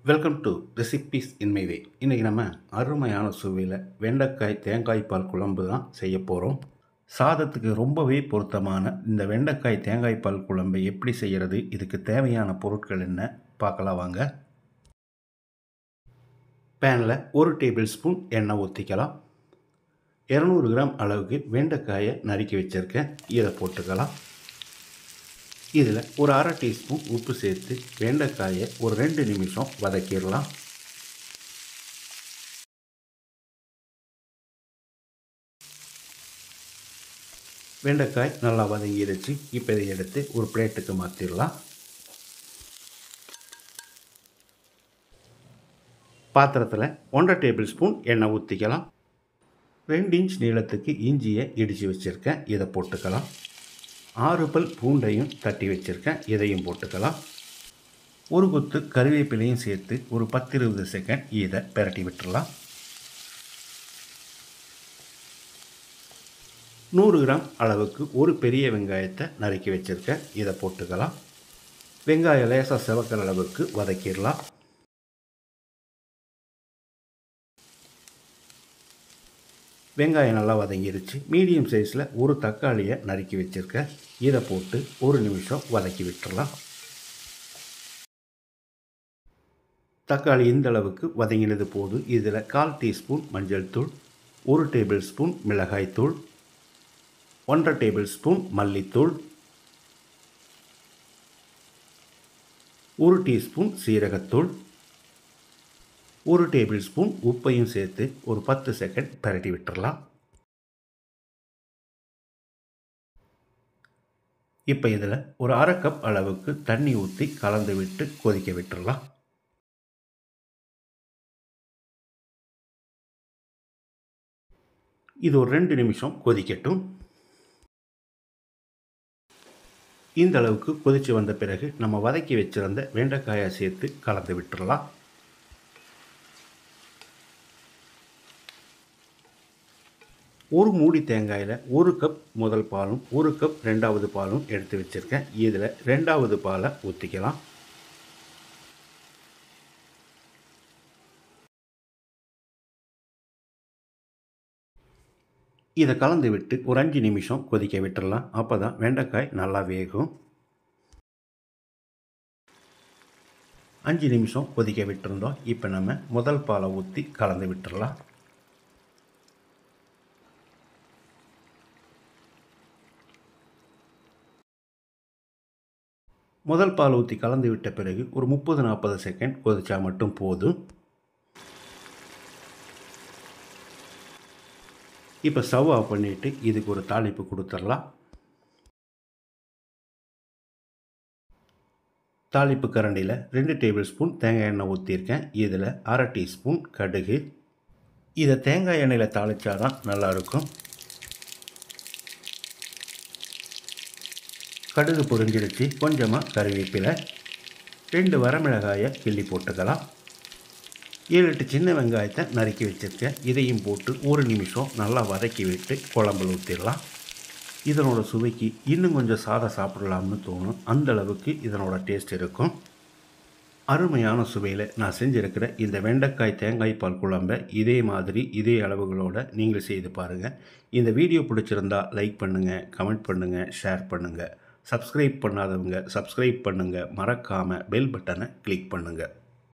Welcome to recipes in my way. இன்றைக்கி நம்ம அருமையான சுவையில் வெண்டைக்காய் தேங்காய் பால் குழம்பு தான் செய்ய போகிறோம். சாதத்துக்கு ரொம்பவே பொருத்தமான இந்த வெண்டைக்காய் தேங்காய் பால் குழம்பை எப்படி செய்கிறது, இதுக்கு தேவையான பொருட்கள் என்ன பார்க்கலாம் வாங்க. பேனில் 1 டேபிள் ஸ்பூன் எண்ணெய் ஊற்றிக்கலாம். 200 கிராம் அளவுக்கு வெண்டைக்காயை நறுக்கி வச்சுருக்கேன், இதை போட்டுக்கலாம். இதில் ஒரு அரை டீஸ்பூன் உப்பு சேர்த்து வெண்டைக்காயை ஒரு 2 நிமிஷம் வதக்கிடலாம். வெண்டைக்காய் நல்லா வதங்கிடுச்சு. இப்போ இதை எடுத்து ஒரு பிளேட்டுக்கு மாற்றிடலாம். பாத்திரத்தில் 1.5 டேபிள் ஸ்பூன் எண்ணெய் ஊற்றிக்கலாம். 2 இன்ச் நீளத்துக்கு இஞ்சியை இடித்து வச்சுருக்கேன், இதை போட்டுக்கலாம். 6 பல் பூண்டையும் தட்டி வச்சுருக்கேன், இதையும் போட்டுக்கலாம். ஒரு கொத்து கருவேப்பிலையும் சேர்த்து ஒரு 10-20 செகண்ட் இதை பிரட்டி விட்டுடலாம். 100 கிராம் அளவுக்கு ஒரு பெரிய வெங்காயத்தை நறுக்கி வச்சுருக்கேன், இதை போட்டுக்கலாம். வெங்காயம் லேசாக செவக்கிற அளவுக்கு வதக்கிடலாம். வெங்காயம் நல்லா வதங்கிருச்சு. மீடியம் சைஸில் ஒரு தக்காளியை நறுக்கி வச்சுருக்கேன், இதை போட்டு 1 நிமிஷம் வதக்கி விட்டுடலாம். தக்காளி இந்த அளவுக்கு வதங்கினது போது இதில் 1/4 டீஸ்பூன் மஞ்சள் தூள், 1 டேபிள் ஸ்பூன் மிளகாய் தூள், 1.5 டேபிள் ஸ்பூன் மல்லித்தூள், 1 டீஸ்பூன் சீரகத்தூள், 1 டேபிள் ஸ்பூன் உப்பையும் சேர்த்து ஒரு 10 செகண்ட் பிரட்டி விட்டுடலாம். இப்போ இதில் ஒரு அரை கப் அளவுக்கு தண்ணி ஊற்றி கலந்து விட்டு கொதிக்க விட்டுடலாம். இது ஒரு 2 நிமிஷம் கொதிக்கட்டும். இந்த அளவுக்கு கொதித்து வந்த பிறகு நம்ம வதக்கி வச்சிருந்த வெண்டைக்காயை சேர்த்து கலந்து விட்டுடலாம். ஒரு மூடி தேங்காயில் 1 கப் முதல் பாலும் 1 கப் 2வது பாலும் எடுத்து வச்சுருக்கேன், இதில் 2வது பாலை ஊற்றிக்கலாம். இதை கலந்து விட்டு ஒரு 5 நிமிஷம் கொதிக்க விட்டுடலாம். அப்போ தான் வெண்டைக்காய் நல்லா வேகும். 5 நிமிஷம் கொதிக்க விட்டுருந்தோம். இப்போ நம்ம முதல் பாலை ஊற்றி கலந்து விட்டுடலாம். முதல் பால் ஊற்றி கலந்து விட்ட பிறகு ஒரு 30-40 செகண்ட் கொதிச்சா மட்டும் போதும். இப்போ ஸ்டவ் ஆஃப் பண்ணிவிட்டு இதுக்கு ஒரு தாளிப்பு கொடுத்துடலாம். தாளிப்பு கரண்டியில் 2 டேபிள் ஸ்பூன் தேங்காய் எண்ணெய் ஊற்றிருக்கேன், இதில் அரை டீஸ்பூன் கடுகு. இதை தேங்காய் எண்ணெயில் தாளித்தாதான் நல்லாயிருக்கும். கடுகு பொரிஞ்சிடுச்சு. கொஞ்சமாக கருவேப்பிலை, 2 வரமிளகாயை கிள்ளி போட்டுக்கலாம். 7-8 சின்ன வெங்காயத்தை நறுக்கி வச்சுருக்கேன், இதையும் போட்டு 1 நிமிஷம் நல்லா வதக்கி விட்டு குழம்புல ஊற்றிடலாம். இதனோட சுவைக்கு இன்னும் கொஞ்சம் சாதம் சாப்பிடலாம்னு தோணும், அந்தளவுக்கு இதனோட டேஸ்ட் இருக்கும். அருமையான சுவையில் நான் செஞ்சுருக்கிற இந்த வெண்டைக்காய் தேங்காய் பால் குழம்பை இதே மாதிரி இதே அளவுகளோடு நீங்கள் செய்து பாருங்கள். இந்த வீடியோ பிடிச்சிருந்தா லைக் பண்ணுங்கள், கமெண்ட் பண்ணுங்கள், ஷேர் பண்ணுங்கள். சப்ஸ்கிரைப் பண்ணாதவங்க சப்ஸ்கிரைப் பண்ணுங்கள். மறக்காமல் பெல் பட்டனை கிளிக் பண்ணுங்கள்.